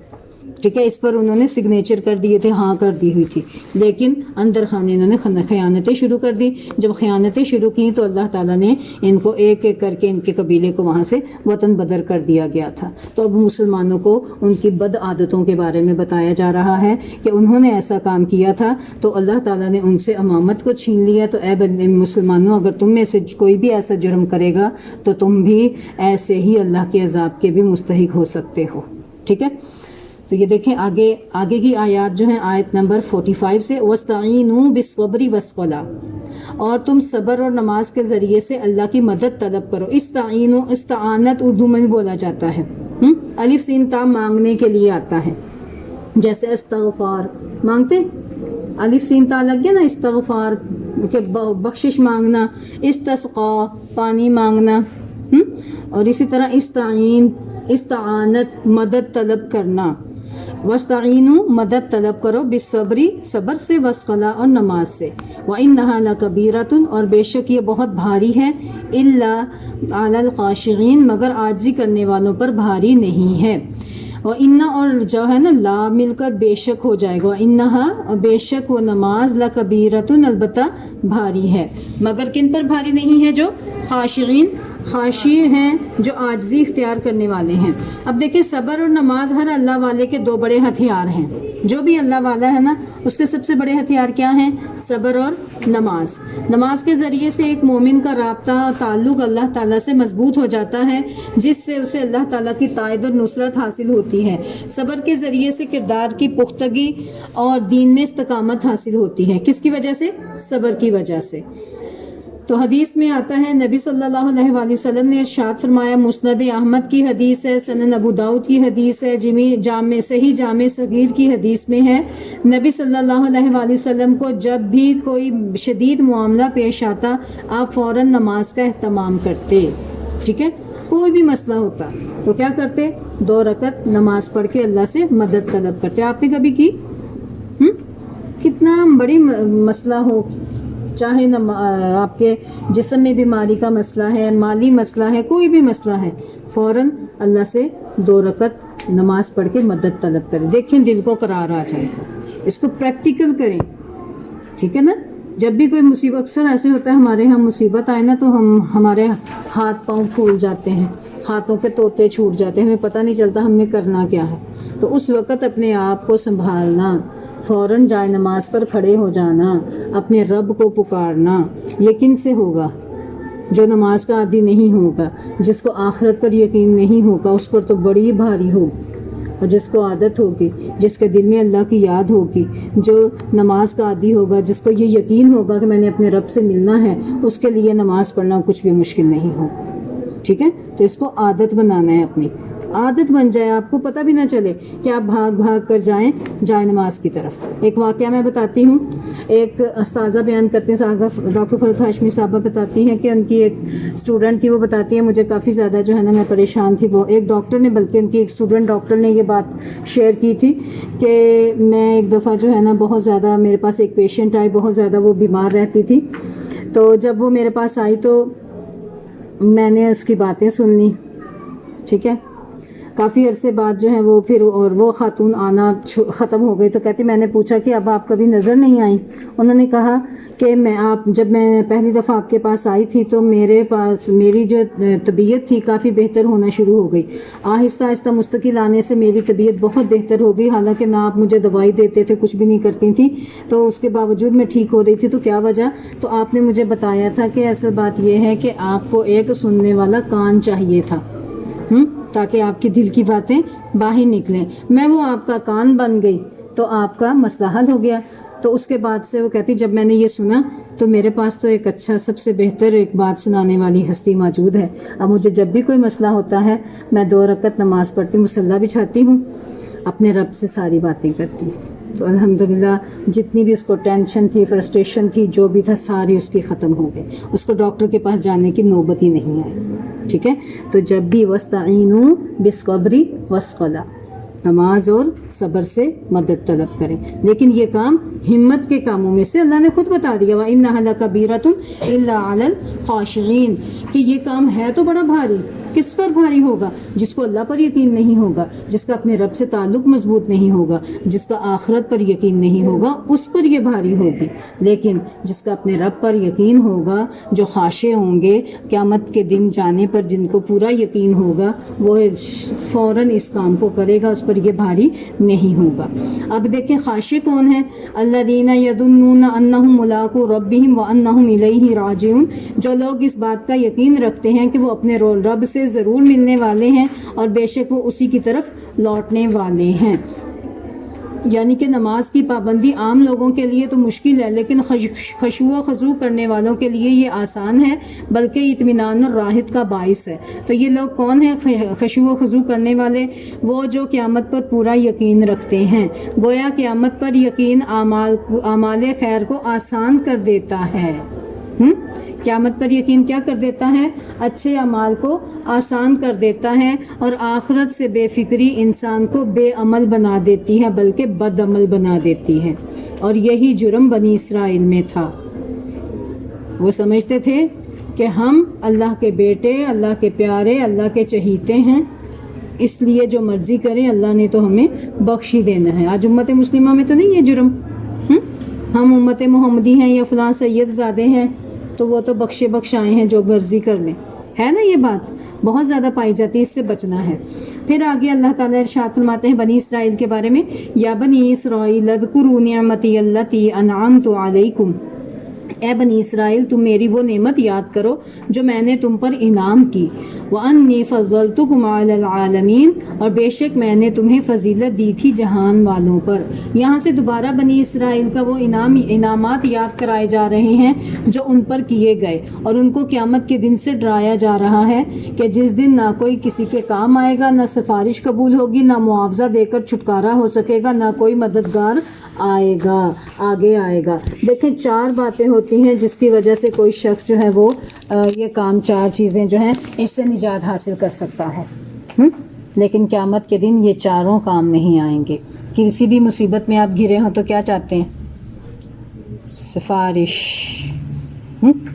ٹھیک ہے. اس پر انہوں نے سگنیچر کر دیے تھے، ہاں کر دی ہوئی تھی، لیکن اندر خانے انہوں نے خیانتیں شروع کر دی. جب خیانتیں شروع کی تو اللہ تعالیٰ نے ان کو ایک ایک کر کے ان کے قبیلے کو وہاں سے وطن بدر کر دیا گیا تھا. تو اب مسلمانوں کو ان کی بد عادتوں کے بارے میں بتایا جا رہا ہے کہ انہوں نے ایسا کام کیا تھا تو اللہ تعالیٰ نے ان سے امامت کو چھین لیا. تو اے مسلمانوں، اگر تم میں سے کوئی بھی ایسا جرم کرے گا تو تم بھی ایسے ہی اللہ کے عذاب کے بھی مستحق ہو سکتے ہو، ٹھیک ہے. تو یہ دیکھیں آگے کی آیات جو ہیں، آیت نمبر 45 سے وَاسْتَعِینُوا بِالصَّبْرِ وَالصَّلَاةِ، اور تم صبر اور نماز کے ذریعے سے اللہ کی مدد طلب کرو. استعینوا، استعانت اردو میں بھی بولا جاتا ہے، الف سین تا مانگنے کے لیے آتا ہے. جیسے استغفار مانگتے، الف سین تا لگ گیا نا، استغفار کہ بخشش مانگنا، استسقا پانی مانگنا، اور اسی طرح استعین، استعانت مدد طلب کرنا. وَاسْتَعِینُوا مدد طلب کرو، بالصبری صبر سے، والصلاۃ اور نماز سے. وَإِنَّهَا لَكَبِیرَةٌ اور بے شک یہ بہت بھاری ہے، إِلَّا عَلَى الْخَاشِعِینَ مگر عاجزی کرنے والوں پر بھاری نہیں ہے. وَإِنَّ اور جو ہے نا لا مل کر بے شک ہو جائے گا، وَإِنَّهَا بے شک وہ نماز لَكَبِیرَةٌ البتہ بھاری ہے. مگر کن پر بھاری نہیں ہے؟ جو خاشعین، خاشی ہیں، جو عاجزی اختیار کرنے والے ہیں. اب دیکھیں صبر اور نماز ہر اللہ والے کے 2 بڑے ہتھیار ہیں. جو بھی اللہ والا ہے نا، اس کے سب سے بڑے ہتھیار کیا ہیں؟ صبر اور نماز. نماز کے ذریعے سے ایک مومن کا رابطہ، تعلق اللہ تعالیٰ سے مضبوط ہو جاتا ہے، جس سے اسے اللہ تعالیٰ کی تائید اور نصرت حاصل ہوتی ہے. صبر کے ذریعے سے کردار کی پختگی اور دین میں استقامت حاصل ہوتی ہے. کس کی وجہ سے؟ صبر کی وجہ سے. تو حدیث میں آتا ہے، نبی صلی اللہ علیہ وآلہ وسلم نے ارشاد فرمایا، مسند احمد کی حدیث ہے، سنن ابو داؤد کی حدیث ہے، صحیح جامع صغیر کی حدیث میں ہے، نبی صلی اللہ علیہ وآلہ وسلم کو جب بھی کوئی شدید معاملہ پیش آتا، آپ فوراً نماز کا اہتمام کرتے، ٹھیک ہے. کوئی بھی مسئلہ ہوتا تو کیا کرتے؟ 2 رکعت نماز پڑھ کے اللہ سے مدد طلب کرتے. آپ نے کبھی کی؟ کتنا بڑی مسئلہ ہو، چاہے آپ کے جسم میں بیماری کا مسئلہ ہے، مالی مسئلہ ہے، کوئی بھی مسئلہ ہے، فوراً اللہ سے 2 رکعت نماز پڑھ کے مدد طلب کریں. دیکھیں دل کو قرار آ جائے گا. اس کو پریکٹیکل کریں، ٹھیک ہے نا. جب بھی کوئی مصیبت، اکثر ایسے ہوتا ہے ہمارے ہاں مصیبت آئے نا تو ہمارے ہاتھ پاؤں پھول جاتے ہیں، ہاتھوں کے طوطے چھوٹ جاتے ہیں، ہمیں پتہ نہیں چلتا ہم نے کرنا کیا ہے. تو اس وقت اپنے آپ کو سنبھالنا، فوراً جائے نماز پر کھڑے ہو جانا، اپنے رب کو پکارنا. یقین سے ہوگا. جو نماز کا عادی نہیں ہوگا، جس کو آخرت پر یقین نہیں ہوگا، اس پر تو بڑی بھاری ہوگی. اور جس کو عادت ہوگی، جس کے دل میں اللہ کی یاد ہوگی، جو نماز کا عادی ہوگا، جس کو یہ یقین ہوگا کہ میں نے اپنے رب سے ملنا ہے، اس کے لیے نماز پڑھنا کچھ بھی مشکل نہیں ہوگا، ٹھیک ہے. تو اس کو عادت بنانا ہے، اپنی عادت بن جائے، آپ کو پتہ بھی نہ چلے کہ آپ بھاگ بھاگ کر جائیں نماز کی طرف. ایک واقعہ میں بتاتی ہوں. ایک استاذہ بیان کرتے ہیں، ڈاکٹر فرحت ہاشمی صاحبہ بتاتی ہیں کہ ان کی ایک اسٹوڈنٹ تھی. وہ بتاتی ہے مجھے کافی زیادہ جو ہے نا میں پریشان تھی. وہ ایک ڈاکٹر نے، بلکہ ان کی ایک اسٹوڈنٹ ڈاکٹر نے یہ بات شیئر کی تھی کہ میں ایک دفعہ جو ہے نا بہت زیادہ، میرے پاس ایک پیشنٹ آئی، بہت زیادہ وہ بیمار رہتی تھی. تو جب وہ میرے پاس آئی تو میں نے اس کی باتیں سن لی، ٹھیک ہے. کافی عرصے بعد جو ہے وہ پھر، اور وہ خاتون آنا ختم ہو گئی. تو کہتی، میں نے پوچھا کہ اب آپ کبھی نظر نہیں آئیں؟ انہوں نے کہا کہ جب میں پہلی دفعہ آپ کے پاس آئی تھی تو میرے پاس میری جو طبیعت تھی کافی بہتر ہونا شروع ہو گئی. آہستہ آہستہ مستقل آنے سے میری طبیعت بہت بہتر ہو گئی. حالانکہ نہ آپ مجھے دوائی دیتے تھے، کچھ بھی نہیں کرتی تھیں، تو اس کے باوجود میں ٹھیک ہو رہی تھی. تو کیا وجہ؟ تو آپ نے مجھے بتایا تھا کہ اصل بات یہ ہے کہ آپ کو ایک سننے والا کان چاہیے تھا، تاکہ آپ کی دل کی باتیں باہر نکلیں. میں وہ آپ کا کان بن گئی. تو آپ کا مسئلہ حل ہو گیا. تو اس کے بعد سے وہ کہتی جب میں نے یہ سنا تو میرے پاس تو ایک اچھا سب سے بہتر ایک بات سنانے والی ہستی موجود ہے. اب مجھے جب بھی کوئی مسئلہ ہوتا ہے میں 2 رکعت نماز پڑھتی ہوں, مصلی بچھاتی ہوں, اپنے رب سے ساری باتیں کرتی ہوں. تو الحمدللہ جتنی بھی اس کو ٹینشن تھی, فرسٹریشن تھی, جو بھی تھا ساری اس کی ختم ہو گئی. اس کو ڈاکٹر کے پاس جانے کی نوبت ہی نہیں آئی. ٹھیک ہے, تو جب بھی وَاسْتَعِینُوا بِالصَّبْرِ وَالصَّلَاةِ, نماز اور صبر سے مدد طلب کریں. لیکن یہ کام ہمت کے کاموں میں سے اللہ نے خود بتا دیا وَإِنَّهَا لَكَبِيرَةٌ إِلَّا عَلَى الْخَاشِعِينَ, کہ یہ کام ہے تو بڑا بھاری. کس پر بھاری ہوگا؟ جس کو اللہ پر یقین نہیں ہوگا, جس کا اپنے رب سے تعلق مضبوط نہیں ہوگا, جس کا آخرت پر یقین نہیں ہوگا, اس پر یہ بھاری ہوگی. لیکن جس کا اپنے رب پر یقین ہوگا, جو خاشع ہوں گے, قیامت کے دن جانے پر جن کو پورا یقین ہوگا, وہ فوراً اس کام کو کرے گا, اس پر یہ بھاری نہیں ہوگا. اب دیکھیں خاشع کون ہے؟ الذین یظنون انہم ملاقو ربہم وانہم الیہ راجعون, جو لوگ اس بات کا یقین رکھتے ہیں کہ وہ اپنے رب سے ضرور ملنے والے ہیں اور بے شک وہ اسی کی طرف لوٹنے والے ہیں. یعنی کہ نماز کی پابندی عام لوگوں کے لیے تو مشکل ہے, لیکن خشوع و خضوع کرنے والوں کے لیے یہ آسان ہے, بلکہ اطمینان اور راحت کا باعث ہے. تو یہ لوگ کون ہیں خشوع و خضوع کرنے والے؟ وہ جو قیامت پر پورا یقین رکھتے ہیں. گویا قیامت پر یقین اعمال خیر کو آسان کر دیتا ہے. قیامت پر یقین کیا کر دیتا ہے؟ اچھے اعمال کو آسان کر دیتا ہے, اور آخرت سے بے فکری انسان کو بے عمل بنا دیتی ہے, بلکہ بد عمل بنا دیتی ہے. اور یہی جرم بنی اسرائیل میں تھا. وہ سمجھتے تھے کہ ہم اللہ کے بیٹے, اللہ کے پیارے, اللہ کے چہیتے ہیں, اس لیے جو مرضی کریں اللہ نے تو ہمیں بخش ہی دینا ہے. آج امت مسلمہ میں تو نہیں ہے جرم. ہم امت محمدی ہیں یا فلاں سید زادے ہیں تو وہ تو بخش آئے ہیں, جو مرضی کر لیں. ہے نا, یہ بات بہت زیادہ پائی جاتی ہے, اس سے بچنا ہے. پھر آگے اللہ تعالیٰ ارشاد فرماتے ہیں بنی اسرائیل کے بارے میں, یا بنی اسرائیل اذکروا نعمتی التی انعمت علیکم, اے بنی اسرائیل تم میری وہ نعمت یاد کرو جو میں نے تم پر انعام کی. وَأَنِّي فَضَّلْتُكُمْ عَلَى الْعَالَمِينَ, اور بے شک میں نے تمہیں فضیلت دی تھی جہان والوں پر. یہاں سے دوبارہ بنی اسرائیل کا وہ انعامات یاد کرائے جا رہے ہیں جو ان پر کیے گئے, اور ان کو قیامت کے دن سے ڈرایا جا رہا ہے کہ جس دن نہ کوئی کسی کے کام آئے گا, نہ سفارش قبول ہوگی, نہ معاوضہ دے کر چھٹکارا ہو سکے گا, نہ کوئی مددگار آئے گا, آگے آئے گا. دیکھیں 4 باتیں ہوتی ہیں جس کی وجہ سے کوئی شخص جو ہے وہ یہ کام 4 چیزیں جو ہیں اس سے نجات حاصل کر سکتا ہے. لیکن قیامت کے دن یہ 4 کام نہیں آئیں گے. کسی بھی مصیبت میں آپ گھرے ہوں تو کیا چاہتے ہیں؟ سفارش.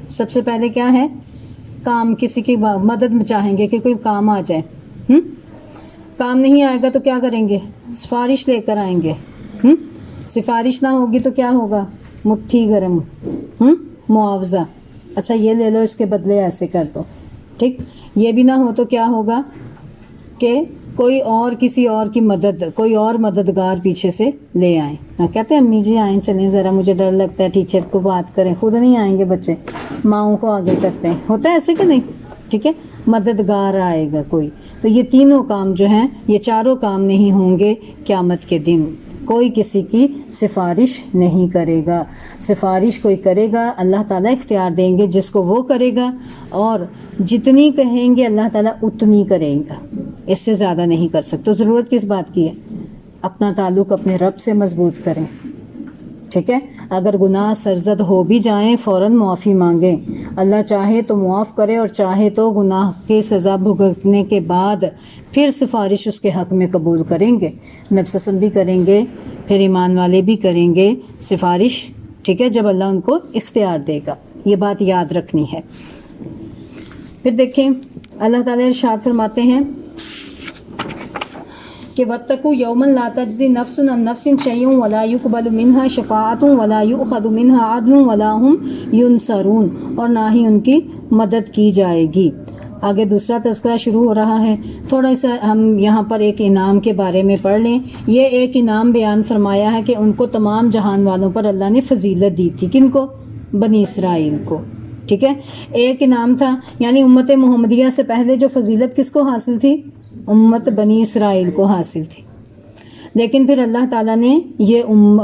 سب سے پہلے کیا ہے؟ کام, کسی کی مدد چاہیں گے کہ کوئی کام آ جائے. کام نہیں آئے گا تو کیا کریں گے؟ سفارش لے کر آئیں گے. سفارش نہ ہوگی تو کیا ہوگا؟ مٹھی گرم, معاوضہ, اچھا یہ لے لو, اس کے بدلے ایسے کر دو. ٹھیک, یہ بھی نہ ہو تو کیا ہوگا کہ کوئی اور کسی اور کی مدد, کوئی اور مددگار پیچھے سے لے آئیں. کہتے ہیں امی جی آئیں, چلیں ذرا, مجھے ڈر لگتا ہے ٹیچر کو بات کریں. خود نہیں آئیں گے بچے, ماؤں کو آگے کرتے ہیں. ہوتا ہے ایسے کہ نہیں؟ ٹھیک ہے, مددگار آئے گا کوئی. تو یہ 3 کام جو ہیں, یہ 4 کام نہیں ہوں گے قیامت کے دن. کوئی کسی کی سفارش نہیں کرے گا. سفارش کوئی کرے گا اللہ تعالیٰ اختیار دیں گے جس کو وہ کرے گا, اور جتنی کہیں گے اللہ تعالیٰ اتنی کرے گا, اس سے زیادہ نہیں کر سکتے. تو ضرورت کس بات کی ہے؟ اپنا تعلق اپنے رب سے مضبوط کریں. ٹھیک ہے, اگر گناہ سرزد ہو بھی جائیں فوراً معافی مانگیں. اللہ چاہے تو معاف کرے, اور چاہے تو گناہ کی سزا بھگتنے کے بعد پھر سفارش اس کے حق میں قبول کریں گے. نبی صلی اللہ علیہ وسلم بھی کریں گے, پھر ایمان والے بھی کریں گے سفارش. ٹھیک ہے, جب اللہ ان کو اختیار دے گا. یہ بات یاد رکھنی ہے. پھر دیکھیں اللہ تعالیٰ ارشاد فرماتے ہیں کہ وَاتَّقُوا يَوْمًا لَا تَجْزِي نَفْسٌ عَن نَفْسٍ شَيْئًا وَلَا يُقْبَلُ مِنْهَا شَفَاعَةٌ وَلَا يُؤْخَذُ مِنْهَا عَدْلٌ وَلَا هُمْ يُنصَرُونَ, اور نہ ہی ان کی مدد کی جائے گی. آگے دوسرا تذکرہ شروع ہو رہا ہے. تھوڑا سا ہم یہاں پر ایک انعام کے بارے میں پڑھ لیں. یہ ایک انعام بیان فرمایا ہے کہ ان کو تمام جہان والوں پر اللہ نے فضیلت دی تھی. کن کو؟ بنی اسرائیل کو. ٹھیک ہے, ایک انعام تھا, یعنی امت محمدیہ سے پہلے جو فضیلت کس کو حاصل تھی؟ امت بنی اسرائیل کو حاصل تھی. لیکن پھر اللہ تعالیٰ نے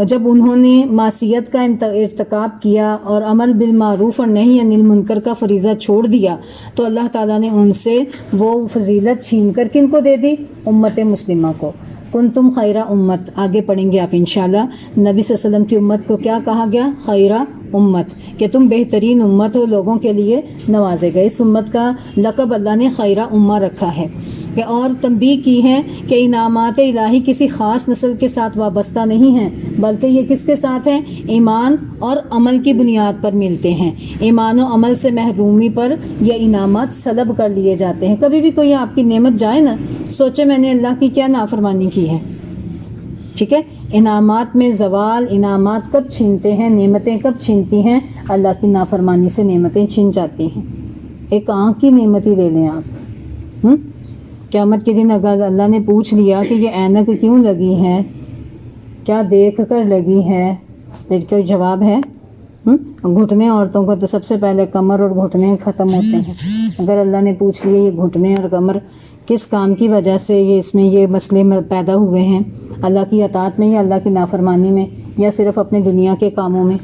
جب انہوں نے معصیت کا ارتکاب کیا اور امر بالمعروف اور نہی عن المنکر کا فریضہ چھوڑ دیا تو اللہ تعالیٰ نے ان سے وہ فضیلت چھین کر کن کو دے دی؟ امت مسلمہ کو. کنتم خیرہ امت، آگے پڑھیں گے آپ انشاءاللہ. نبی صلی اللہ علیہ وسلم کی امت کو کیا کہا گیا؟ خیرہ امت، کہ تم بہترین امت ہو، لوگوں کے لیے نوازے گئے. اس امت کا لقب اللہ نے خیرہ امہ رکھا ہے. اور تنبیہ کی ہے کہ انعامات الہی کسی خاص نسل کے ساتھ وابستہ نہیں ہیں، بلکہ یہ کس کے ساتھ ہیں؟ ایمان اور عمل کی بنیاد پر ملتے ہیں. ایمان و عمل سے محرومی پر یہ انعامات سلب کر لیے جاتے ہیں. کبھی بھی کوئی آپ کی نعمت جائے نا، سوچے میں نے اللہ کی کیا نافرمانی کی ہے. ٹھیک ہے، انعامات میں زوال، انعامات کب چھینتے ہیں، نعمتیں کب چھینتی ہیں؟ اللہ کی نافرمانی سے نعمتیں چھین جاتی ہیں. ایک آنکھ کی نعمت ہی لے لیں آپ. قیامت کے دن اگر اللہ نے پوچھ لیا کہ یہ اینک کیوں لگی ہے، کیا دیکھ کر لگی ہے، پھر کوئی جواب ہے؟ گھٹنے عورتوں کو تو سب سے پہلے کمر اور گھٹنے ختم ہوتے ہیں. اگر اللہ نے پوچھ لیا یہ گھٹنے اور کمر کس کام کی وجہ سے اس میں یہ مسئلے پیدا ہوئے ہیں، اللہ کی اطاعت میں یا اللہ کی نافرمانی میں یا صرف اپنے دنیا کے کاموں میں،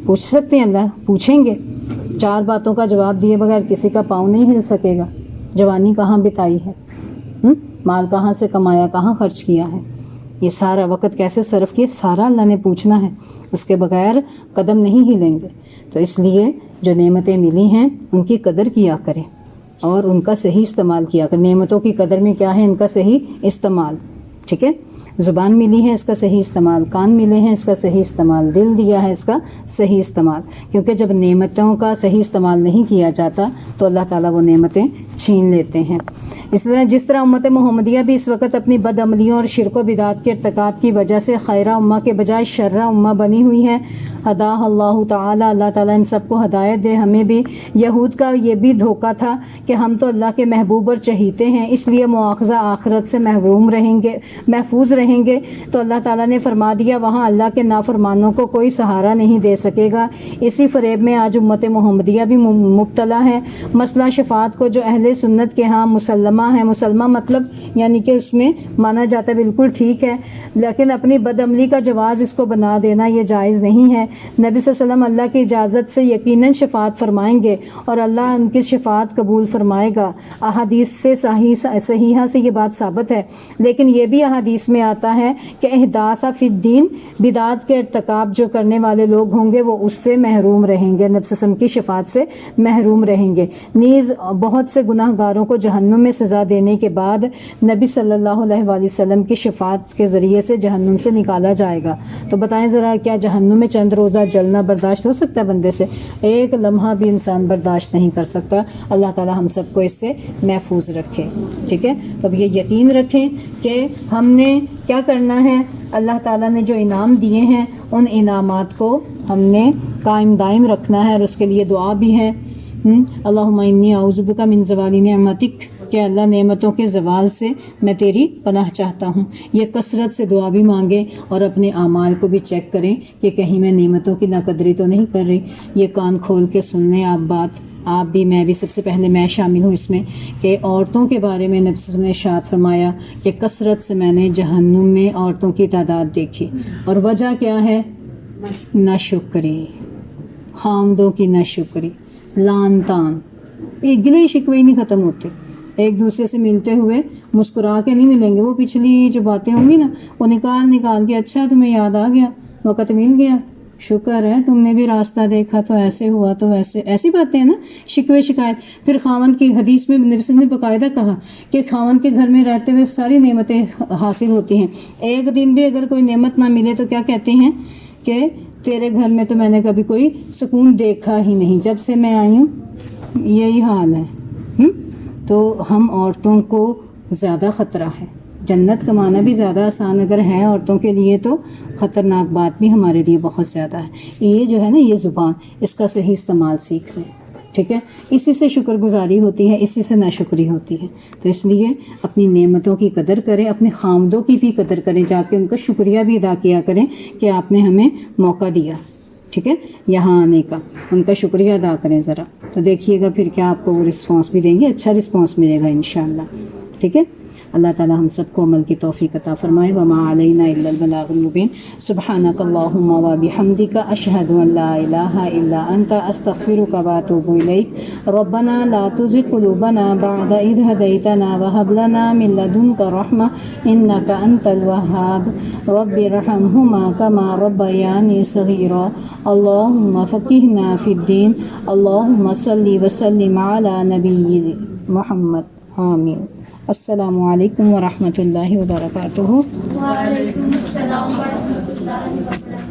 پوچھ سکتے ہیں. اللہ پوچھیں گے. 4 باتوں کا جواب دیے بغیر کسی کا پاؤں نہیں ہل سکے گا. جوانی کہاں بتائی ہے، مال کہاں سے کمایا، کہاں خرچ کیا ہے، یہ سارا وقت کیسے صرف کیا، سارا اللہ نے پوچھنا ہے. اس کے بغیر قدم نہیں ہلیں گے. تو اس لیے جو نعمتیں ملی ہیں ان کی قدر کیا کریں اور ان کا صحیح استعمال کیا کریں. نعمتوں کی قدر میں کیا ہے؟ ان کا صحیح استعمال. ٹھیک ہے، زبان ملی ہے، اس کا صحیح استعمال. کان ملے ہیں، اس کا صحیح استعمال. دل دیا ہے، اس کا صحیح استعمال. کیونکہ جب نعمتوں کا صحیح استعمال نہیں کیا جاتا تو اللہ تعالیٰ وہ نعمتیں چھین لیتے ہیں. اس طرح جس طرح امت محمدیہ بھی اس وقت اپنی بد عملیوں اور شرک و بدعات کے ارتکاب کی وجہ سے خیرہ امہ کے بجائے شرہ امہ بنی ہوئی ہے. ہدا اللہ تعالیٰ، اللہ تعالیٰ ان سب کو ہدایت دے. ہمیں بھی یہود کا یہ بھی دھوکہ تھا کہ ہم تو اللہ کے محبوب اور چہیتے ہیں، اس لیے مواخذہ آخرت سے محفوظ رہیں گے. تو اللہ تعالیٰ نے فرما دیا وہاں اللہ کے نافرمانوں کو کوئی سہارا نہیں دے سکے گا. اسی فریب میں آج امت محمدیہ بھی مبتلا ہے. مسئلہ شفاعت کو جو اہل سنت کے ہاں مسلمہ ہے، مسلمہ مطلب یعنی کہ اس میں مانا جاتا ہے بالکل ٹھیک ہے، لیکن اپنی بد عملی کا جواز اس کو بنا دینا یہ جائز نہیں ہے. نبی صلی اللہ علیہ وسلم اللہ کی اجازت سے یقیناً شفاعت فرمائیں گے اور اللہ ان کی شفاعت قبول فرمائے گا. احادیث سے صحیحہ سے یہ بات ثابت ہے. لیکن یہ بھی احادیث میں آتا ہے کہ احداث فی الدین، بدعات کے ارتکاب جو کرنے والے لوگ ہوں گے وہ اس سے محروم رہیں گے، نبی صلی اللہ علیہ وسلم کی شفاعت سے محروم رہیں گے. نیز بہت سے گناہ گاروں کو جہنم میں سزا دینے کے بعد نبی صلی اللہ علیہ وآلہ وسلم کی شفاعت کے ذریعے سے جہنم سے نکالا جائے گا. تو بتائیں ذرا، کیا جہنم میں چند روزہ جلنا برداشت ہو سکتا ہے بندے سے؟ ایک لمحہ بھی انسان برداشت نہیں کر سکتا. اللہ تعالی ہم سب کو اس سے محفوظ رکھے. ٹھیک ہے، تو اب یہ یقین رکھیں کہ ہم نے کیا کرنا ہے. اللہ تعالیٰ نے جو انعام دیے ہیں ان انعامات کو ہم نے قائم دائم رکھنا ہے اور اس کے لیے دعا بھی ہے. اللہم انی اعوذ بک من زوال نعمتک، کہ اللہ نعمتوں کے زوال سے میں تیری پناہ چاہتا ہوں. یہ کثرت سے دعا بھی مانگیں اور اپنے اعمال کو بھی چیک کریں کہ کہیں میں نعمتوں کی ناقدری تو نہیں کر رہی. یہ کان کھول کے سن لیں آپ بات، آپ بھی، میں بھی، سب سے پہلے میں شامل ہوں اس میں، کہ عورتوں کے بارے میں نبی صلی اللہ علیہ وسلم نے ارشاد فرمایا کہ کثرت سے میں نے جہنم میں عورتوں کی تعداد دیکھی. اور وجہ کیا ہے؟ ناشکری، خامدوں کی ناشکری، لان تان. ایک گلے شکوے نہیں ختم ہوتے. ایک دوسرے سے ملتے ہوئے مسکرا کے نہیں ملیں گے. وہ پچھلی جو باتیں ہوں گی نا وہ نکال کے، اچھا تمہیں یاد آ گیا، وقت مل گیا، شکر ہے تم نے بھی راستہ دیکھا تو ایسے ہوا تو ویسے، ایسی باتیں ہیں نا، شکوے شکایت. پھر خاوند کی حدیث میں نبی صلی اللہ علیہ وسلم نے باقاعدہ کہا کہ خاوند کے گھر میں رہتے ہوئے ساری نعمتیں حاصل ہوتی ہیں، ایک دن بھی اگر کوئی نعمت نہ ملے تو کیا کہتے ہیں کہ تیرے گھر میں تو میں نے کبھی کوئی سکون دیکھا ہی نہیں، جب سے میں آئی ہوں یہی حال ہے. تو ہم عورتوں کو زیادہ خطرہ ہے. جنت کمانا بھی زیادہ آسان اگر ہے عورتوں کے لیے تو خطرناک بات بھی ہمارے لیے بہت زیادہ ہے. یہ جو ہے نا، یہ زبان، اس کا صحیح استعمال سیکھ لیں. ٹھیک ہے، اسی سے شکر گزاری ہوتی ہے، اسی سے ناشکری ہوتی ہے. تو اس لیے اپنی نعمتوں کی قدر کریں، اپنے خامدوں کی بھی قدر کریں، جا کے ان کا شکریہ بھی ادا کیا کریں کہ آپ نے ہمیں موقع دیا. ٹھیک ہے، یہاں آنے کا ان کا شکریہ ادا کریں ذرا. تو دیکھیے گا پھر کیا آپ کو وہ رسپانس بھی دیں گے، اچھا رسپانس ملے گا انشاءاللہ. ٹھیک ہے، اللہ تعالی ہم سب کو عمل کی توفیق عطا فرمائے. وما علینا الا البلاغ المبین. سبحانک اللہم و بحمدک اشہد ان لا الہ الا انت استغفرک و اتوب الیک. ربنا لا تزغ قلوبنا بعد اذ هدیتنا وهب لنا من لدنک رحمة انک انت الوهاب. رب ارحمهما كما ربياني صغيرا. اللهم فقهنا في الدين. اللهم صل وسلم على نبي محمد. آمین. السلام علیکم ورحمۃ اللہ وبرکاتہ. وعلیکم السلام ورحمۃ اللہ وبرکاتہ.